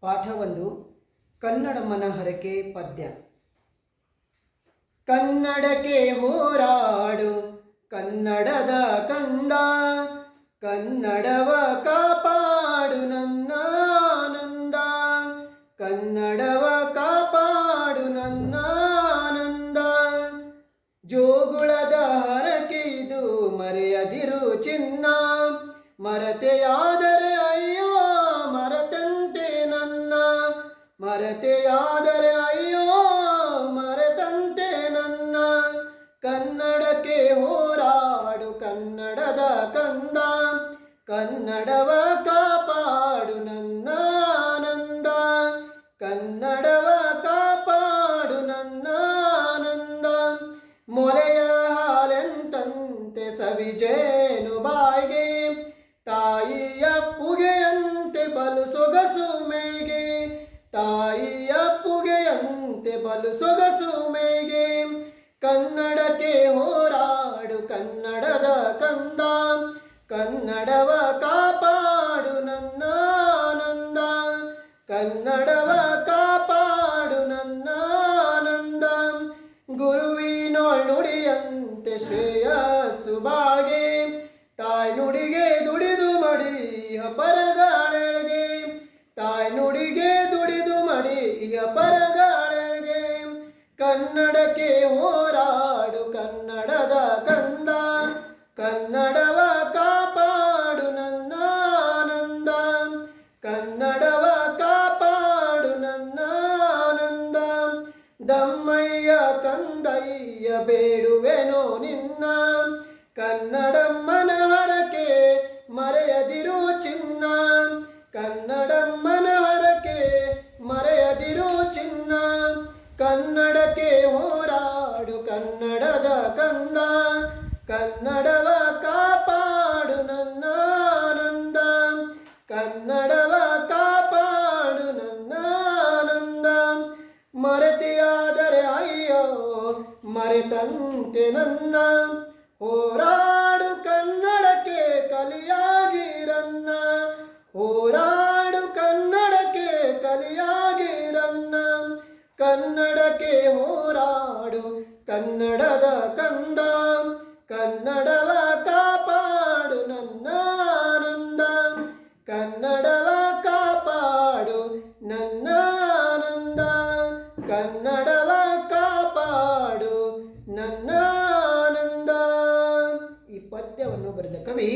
ಪಾಠ 1 ಕನ್ನಡಮ್ಮನ ಹರಕೆ ಪದ್ಯ. ಕನ್ನಡಕ್ಕೆ ಹೋರಾಡು ಕನ್ನಡದ ಕಂದ, ಕನ್ನಡವ ಕಾಪಾಡು ನನ್ನ ಆನಂದ, ಕನ್ನಡವ ಕಾಪಾಡು ನನ್ನ ಆನಂದ. ಜೋಗುಳದ ಹರಕೆ ಇದು ಮರೆಯದಿರು ಚಿನ್ನ, ಮರತೆಯಾದರೆ ಅಯ್ಯೋ ಮರೆತಂತೆ ನನ್ನ, ಮರತೆಯಾದರೆ ಅಯ್ಯೋ ಮರೆತಂತೆ ನನ್ನ. ಕನ್ನಡಕ್ಕೆ ಹೋರಾಡು ಕನ್ನಡದ ಕಂದ, ಕನ್ನಡವ ಕಾಪಾಡು ನನ್ನ ಆನಂದ, ಕನ್ನಡವ ಕಾಪಾಡು ನನ್ನ ಆನಂದ. ಮೊಲೆಯ ಹಾಲೆಂತಂತೆ ಸವಿಜೇನು ಬಾಯಿಗೆ, ತಾಯಿಯ ಪುಗೆಯಂತೆ ಬಲು ಸೊಗಸು ಮೇಗೆ, ತಾಯಿಯ ಪುಗೆಯಂತೆ ಬಲು ಸೊಗಸು ಮೇಗೆ. ಕನ್ನಡಕ್ಕೆ ಹೋರಾಡು ಕನ್ನಡದ ಕಂದ, ಕನ್ನಡವ ಕಾಪಾಡು ನನ್ನ ಆನಂದ, ಕನ್ನಡವ ಕಾಪಾಡು ನನ್ನ ಆನಂದ. ಗುರುವಿನೋಳ್ ನುಡಿಯಂತೆ ಶ್ರೇಯಸ್ಸು ಬಾಳ್ಗೆ, ತಾಯಿ ನುಡಿಗೆ ದುಡಿದು ಮಡಿ ಪರಗಾಳೆಗೆ, ತಾಯಿ ನುಡಿಗೆ ದುಡಿದು ಮಡಿ ಪರಗಾಳೆಗೆ. ಕನ್ನಡಕ್ಕೆ ಹೋರಾಡು ಕನ್ನಡದ ಕಂದ, ಕನ್ನಡವ ಕಾಪಾಡು ನನ್ನ ಆನಂದ, ಕನ್ನಡವ ಕಾಪಾಡು ನನ್ನ ಆನಂದ. ದಮ್ಮಯ್ಯ ಕಂದಯ್ಯ ಬೇಡುವೆನೋ ನಿನ್ನ, ಕನ್ನಡಮ್ಮನ ಹರಕೆ ಮರೆಯದಿರು ಚಿನ್ನ, ಕನ್ನಡಮ್ಮನ ಹರಕೆ ಮರೆಯದಿರು ಚಿನ್ನ. ಕನ್ನಡಕ್ಕೆ ಹೋರಾಡು ಕನ್ನಡದ ಕಂದ, ಕನ್ನಡವ ಕಾಪಾಡು ನನ್ನ ಆನಂದ, ಕನ್ನಡವ ಕಾಪಾಡು ನನ್ನ ಆನಂದ. ಮರೆತೆಯಾದರೆ ಅಯ್ಯೋ ಮರೆತಂತೆ ನನ್ನ, ಹೋರಾಡು ಕನ್ನಡಕ್ಕೆ ಕಲಿಯಾಗಿರನ್ನ, ಹೋರಾಡು ಕನ್ನಡಕ್ಕೆ ಕಲಿಯಾಗಿರನ್ನ. ಕನ್ನಡಕ್ಕೆ ಹೋರಾಡು ಕನ್ನಡದ ಕಂದ, ಕನ್ನಡವ ಕಾಪಾಡು ನನ್ನ ಆನಂದ, ಕನ್ನಡವ ಕಾಪಾಡು ನನ್ನ ಆನಂದ, ಕನ್ನಡವ ಕಾಪಾಡು ನನ್ನ ಆನಂದ. ಈ ಪದ್ಯವನ್ನು ಬರೆದ ಕವಿ